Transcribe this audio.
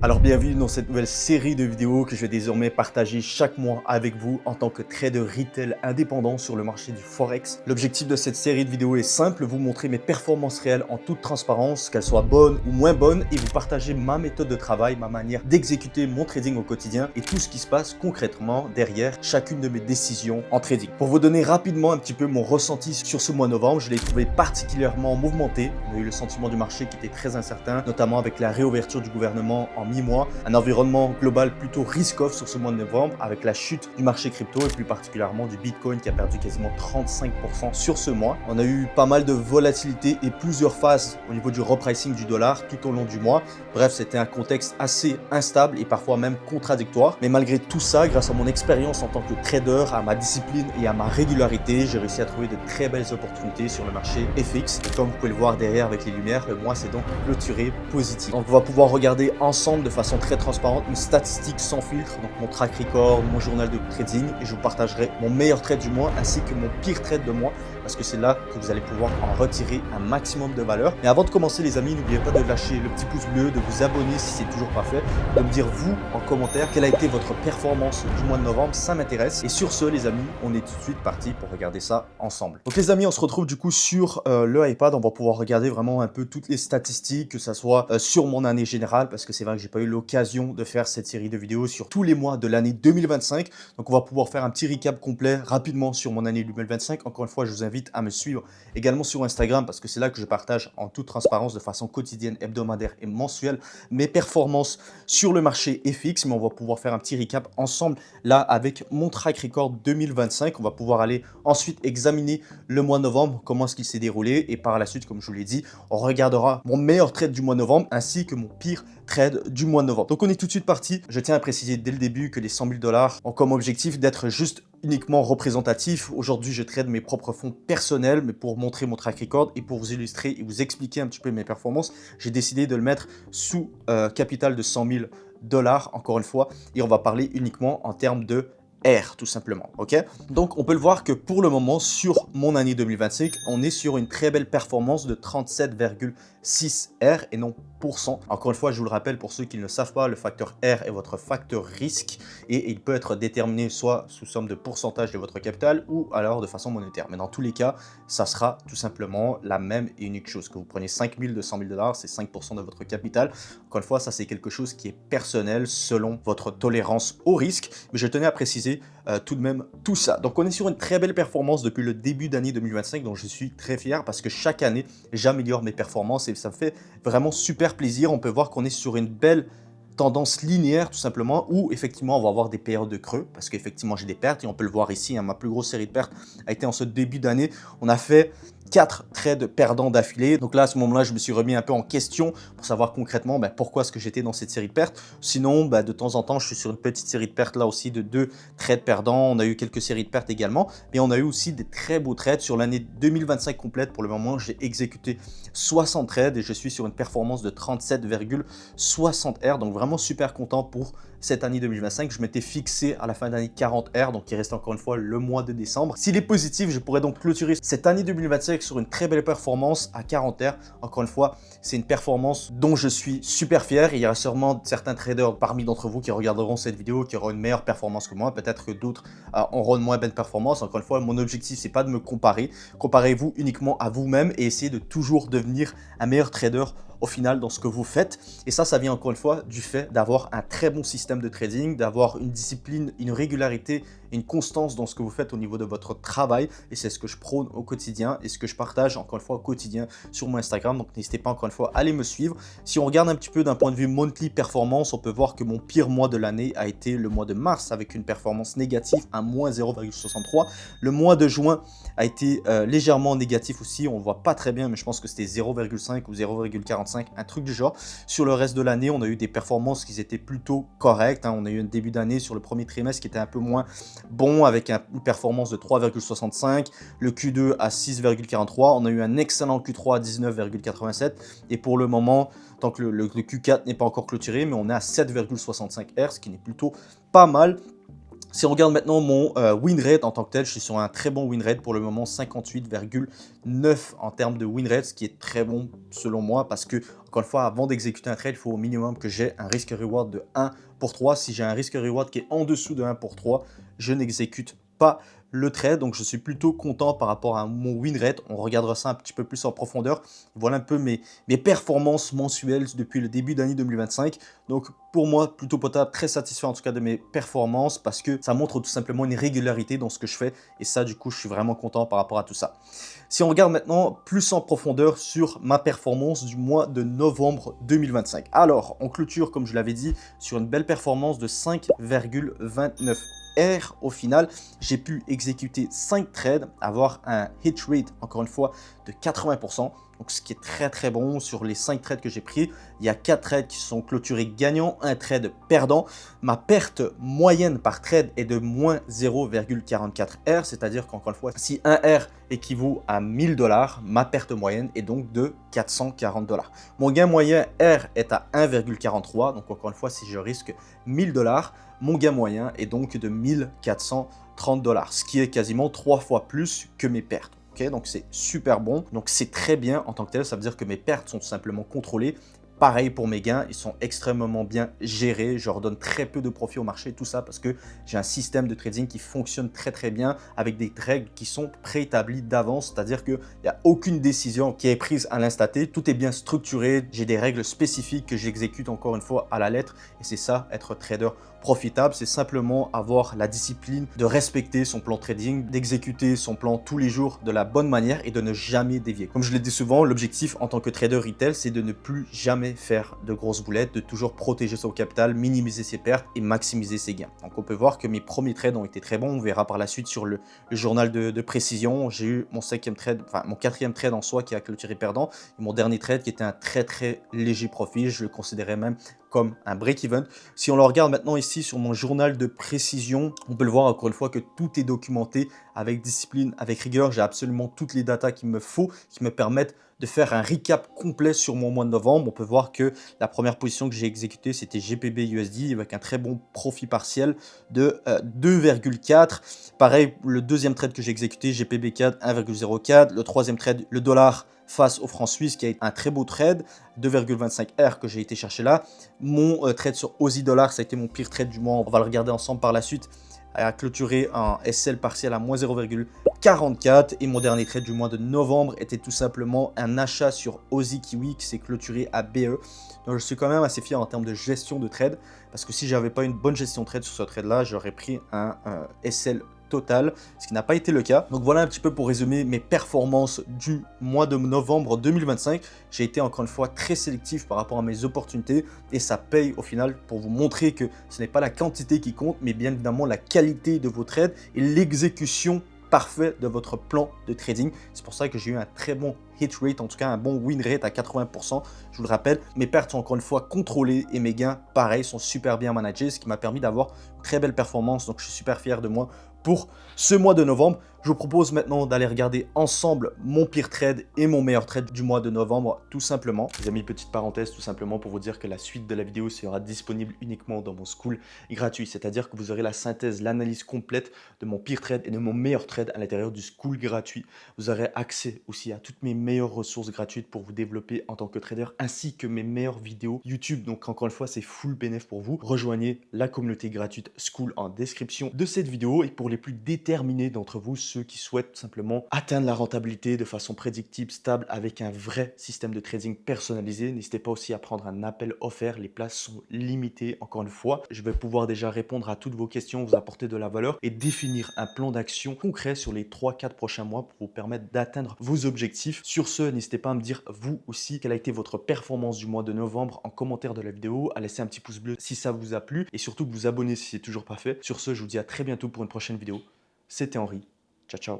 Alors bienvenue dans cette nouvelle série de vidéos que je vais désormais partager chaque mois avec vous en tant que trader retail indépendant sur le marché du Forex. L'objectif de cette série de vidéos est simple, vous montrer mes performances réelles en toute transparence, qu'elles soient bonnes ou moins bonnes, et vous partager ma méthode de travail, ma manière d'exécuter mon trading au quotidien et tout ce qui se passe concrètement derrière chacune de mes décisions en trading. Pour vous donner rapidement un petit peu mon ressenti sur ce mois de novembre, je l'ai trouvé particulièrement mouvementé. On a eu le sentiment du marché qui était très incertain, notamment avec la réouverture du gouvernement en mi-mois, un environnement global plutôt risk-off sur ce mois de novembre avec la chute du marché crypto et plus particulièrement du Bitcoin qui a perdu quasiment 35% sur ce mois. On a eu pas mal de volatilité et plusieurs phases au niveau du repricing du dollar tout au long du mois. Bref, c'était un contexte assez instable et parfois même contradictoire. Mais malgré tout ça, grâce à mon expérience en tant que trader, à ma discipline et à ma régularité, j'ai réussi à trouver de très belles opportunités sur le marché FX. Et comme vous pouvez le voir derrière avec les lumières, le mois s'est donc clôturé positif. Donc on va pouvoir regarder ensemble de façon très transparente une statistique sans filtre, donc mon track record, mon journal de trading, et je vous partagerai mon meilleur trade du mois ainsi que mon pire trade de mois, parce que c'est là que vous allez pouvoir en retirer un maximum de valeur. Mais avant de commencer les amis, n'oubliez pas de lâcher le petit pouce bleu, de vous abonner si c'est toujours pas fait, de me dire vous en commentaire quelle a été votre performance du mois de novembre, ça m'intéresse. Et sur ce les amis, on est tout de suite parti pour regarder ça ensemble. Donc les amis, on se retrouve du coup sur le iPad, on va pouvoir regarder vraiment un peu toutes les statistiques, que ça soit sur mon année générale, parce que c'est vrai que j'ai pas eu l'occasion de faire cette série de vidéos sur tous les mois de l'année 2025. Donc on va pouvoir faire un petit recap complet rapidement sur mon année 2025. Encore une fois, je vous invite à me suivre également sur Instagram parce que c'est là que je partage en toute transparence de façon quotidienne, hebdomadaire et mensuelle mes performances sur le marché FX. Mais on va pouvoir faire un petit recap ensemble là avec mon track record 2025. On va pouvoir aller ensuite examiner le mois de novembre, comment est-ce qu'il s'est déroulé, et par la suite, comme je vous l'ai dit, on regardera mon meilleur trade du mois de novembre ainsi que mon pire trade du mois de novembre. Donc on est tout de suite parti. Je tiens à préciser dès le début que les 100 000 $ ont comme objectif d'être juste uniquement représentatif. Aujourd'hui, je trade mes propres fonds personnels, mais pour montrer mon track record et pour vous illustrer et vous expliquer un petit peu mes performances, j'ai décidé de le mettre sous capital de 100 000 $, encore une fois, et on va parler uniquement en termes de R tout simplement, ok? Donc on peut le voir que pour le moment sur mon année 2025, on est sur une très belle performance de 37,6 R et non %. Encore une fois, je vous le rappelle pour ceux qui ne le savent pas, le facteur R est votre facteur risque et il peut être déterminé soit sous somme de pourcentage de votre capital ou alors de façon monétaire. Mais dans tous les cas, ça sera tout simplement la même et unique chose. Que vous preniez 5 000, 200 000 $, c'est 5% de votre capital. Encore une fois, ça c'est quelque chose qui est personnel selon votre tolérance au risque. Mais je tenais à préciser tout de même tout ça. Donc on est sur une très belle performance depuis le début d'année 2025, donc je suis très fier parce que chaque année j'améliore mes performances et ça me fait vraiment super plaisir. On peut voir qu'on est sur une belle tendance linéaire tout simplement, où effectivement on va avoir des périodes de creux parce qu'effectivement j'ai des pertes et on peut le voir ici, hein, ma plus grosse série de pertes a été en ce début d'année. On a fait 4 trades perdants d'affilée. Donc là, à ce moment-là, je me suis remis un peu en question pour savoir concrètement pourquoi est-ce que j'étais dans cette série de pertes. Sinon, de temps en temps, je suis sur une petite série de pertes là aussi de 2 trades perdants. On a eu quelques séries de pertes également, mais on a eu aussi des très beaux trades sur l'année 2025 complète. Pour le moment, j'ai exécuté 60 trades et je suis sur une performance de 37,60 R. Donc vraiment super content pour cette année 2025. Je m'étais fixé à la fin d'année 40 R, donc il reste encore une fois le mois de décembre. S'il est positif, je pourrais donc clôturer cette année 2025 sur une très belle performance à 40 R. Encore une fois, c'est une performance dont je suis super fier. Il y aura sûrement certains traders parmi d'entre vous qui regarderont cette vidéo qui auront une meilleure performance que moi. Peut-être que d'autres auront une moins bonne performance. Encore une fois, mon objectif, c'est pas de me comparer. Comparez-vous uniquement à vous-même et essayez de toujours devenir un meilleur trader au final dans ce que vous faites. Et ça vient encore une fois du fait d'avoir un très bon système de trading, d'avoir une discipline, une régularité, une constance dans ce que vous faites au niveau de votre travail. Et c'est ce que je prône au quotidien et ce que je partage encore une fois au quotidien sur mon Instagram. Donc n'hésitez pas encore une fois à aller me suivre. Si on regarde un petit peu d'un point de vue monthly performance, on peut voir que mon pire mois de l'année a été le mois de mars avec une performance négative à moins 0,63. Le mois de juin a été légèrement négatif aussi. On ne voit pas très bien, mais je pense que c'était 0,5 ou 0,45, un truc du genre. Sur le reste de l'année, on a eu des performances qui étaient plutôt correctes, hein. On a eu un début d'année sur le premier trimestre qui était un peu moins bon avec une performance de 3,65, le Q2 à 6,43. On a eu un excellent Q3 à 19,87 et pour le moment, tant que le Q4 n'est pas encore clôturé, mais on est à 7,65 R, ce qui n'est plutôt pas mal. Si on regarde maintenant mon win rate en tant que tel, je suis sur un très bon win rate pour le moment, 58,9 en termes de win rate, ce qui est très bon selon moi parce que, encore une fois, avant d'exécuter un trade, il faut au minimum que j'ai un risque-reward de 1 pour 3. Si j'ai un risque-reward qui est en dessous de 1 pour 3, je n'exécute pas le trade. Donc, je suis plutôt content par rapport à mon win rate. On regardera ça un petit peu plus en profondeur. Voilà un peu mes performances mensuelles depuis le début d'année 2025. Donc, pour moi, plutôt potable, très satisfait en tout cas de mes performances parce que ça montre tout simplement une régularité dans ce que je fais. Et ça, du coup, je suis vraiment content par rapport à tout ça. Si on regarde maintenant plus en profondeur sur ma performance du mois de novembre 2025. Alors, on clôture, comme je l'avais dit, sur une belle performance de 5,29 R. Au final, j'ai pu exécuter 5 trades, avoir un hit rate, encore une fois, de 80%. Donc, ce qui est très très bon sur les 5 trades que j'ai pris. Il y a 4 trades qui sont clôturés gagnants, un trade perdant. Ma perte moyenne par trade est de moins 0,44 R, c'est-à-dire qu'encore une fois, si un R équivaut à 1000 $, ma perte moyenne est donc de 440 $. Mon gain moyen R est à 1,43, donc encore une fois, si je risque 1000 $, mon gain moyen est donc de 1430 $, ce qui est quasiment 3 fois plus que mes pertes. Okay, donc c'est super bon, donc c'est très bien en tant que tel, ça veut dire que mes pertes sont tout simplement contrôlées. Pareil pour mes gains, ils sont extrêmement bien gérés, je leur donne très peu de profit au marché, tout ça parce que j'ai un système de trading qui fonctionne très très bien avec des règles qui sont préétablies d'avance, c'est-à-dire qu'il n'y a aucune décision qui est prise à l'instant T, tout est bien structuré, j'ai des règles spécifiques que j'exécute encore une fois à la lettre et c'est ça être trader profitable, c'est simplement avoir la discipline de respecter son plan trading, d'exécuter son plan tous les jours de la bonne manière et de ne jamais dévier. Comme je l'ai dit souvent, l'objectif en tant que trader retail, c'est de ne plus jamais faire de grosses boulettes, de toujours protéger son capital, minimiser ses pertes et maximiser ses gains. Donc on peut voir que mes premiers trades ont été très bons, on verra par la suite sur le journal de précision. J'ai eu mon mon quatrième trade en soi qui a clôturé perdant et mon dernier trade qui était un très très léger profit, je le considérais même comme un break-even. Si on le regarde maintenant ici sur mon journal de précision, on peut le voir encore une fois que tout est documenté avec discipline, avec rigueur. J'ai absolument toutes les datas qu'il me faut, qui me permettent de faire un recap complet sur mon mois de novembre. On peut voir que la première position que j'ai exécutée, c'était GPB USD avec un très bon profit partiel de 2,4. Pareil, le deuxième trade que j'ai exécuté, GPB4, 1,04. Le troisième trade, le dollar face au franc suisse qui a été un très beau trade, 2,25 R que j'ai été chercher là. Mon trade sur Aussie Dollar, ça a été mon pire trade du mois, on va le regarder ensemble par la suite, a clôturé un SL partiel à moins 0,44 et mon dernier trade du mois de novembre était tout simplement un achat sur Aussie Kiwi qui s'est clôturé à BE. Donc je suis quand même assez fier en termes de gestion de trade parce que si j'avais pas une bonne gestion de trade sur ce trade là, j'aurais pris un SL total, ce qui n'a pas été le cas. Donc voilà un petit peu pour résumer mes performances du mois de novembre 2025. J'ai été encore une fois très sélectif par rapport à mes opportunités et ça paye au final pour vous montrer que ce n'est pas la quantité qui compte, mais bien évidemment la qualité de vos trades et l'exécution parfait de votre plan de trading. C'est pour ça que j'ai eu un très bon hit rate, en tout cas un bon win rate à 80%. Je vous le rappelle, mes pertes sont encore une fois contrôlées et mes gains, pareil, sont super bien managés, ce qui m'a permis d'avoir une très belle performance. Donc je suis super fier de moi pour ce mois de novembre. Je vous propose maintenant d'aller regarder ensemble mon pire trade et mon meilleur trade du mois de novembre, tout simplement. Je vous ai mis une petite parenthèse tout simplement pour vous dire que la suite de la vidéo sera disponible uniquement dans mon school gratuit. C'est-à-dire que vous aurez la synthèse, l'analyse complète de mon pire trade et de mon meilleur trade à l'intérieur du school gratuit. Vous aurez accès aussi à toutes mes meilleures ressources gratuites pour vous développer en tant que trader, ainsi que mes meilleures vidéos YouTube. Donc encore une fois, c'est full bénéf pour vous. Rejoignez la communauté gratuite School en description de cette vidéo. Et pour les plus déterminés d'entre vous, ceux qui souhaitent simplement atteindre la rentabilité de façon prédictible, stable, avec un vrai système de trading personnalisé, n'hésitez pas aussi à prendre un appel offert. Les places sont limitées. Encore une fois, je vais pouvoir déjà répondre à toutes vos questions, vous apporter de la valeur et définir un plan d'action concret sur les 3-4 prochains mois pour vous permettre d'atteindre vos objectifs. Sur ce, n'hésitez pas à me dire vous aussi quelle a été votre performance du mois de novembre en commentaire de la vidéo, à laisser un petit pouce bleu si ça vous a plu et surtout que vous abonnez si ce n'est toujours pas fait. Sur ce, je vous dis à très bientôt pour une prochaine vidéo. C'était Henri. Ciao, ciao.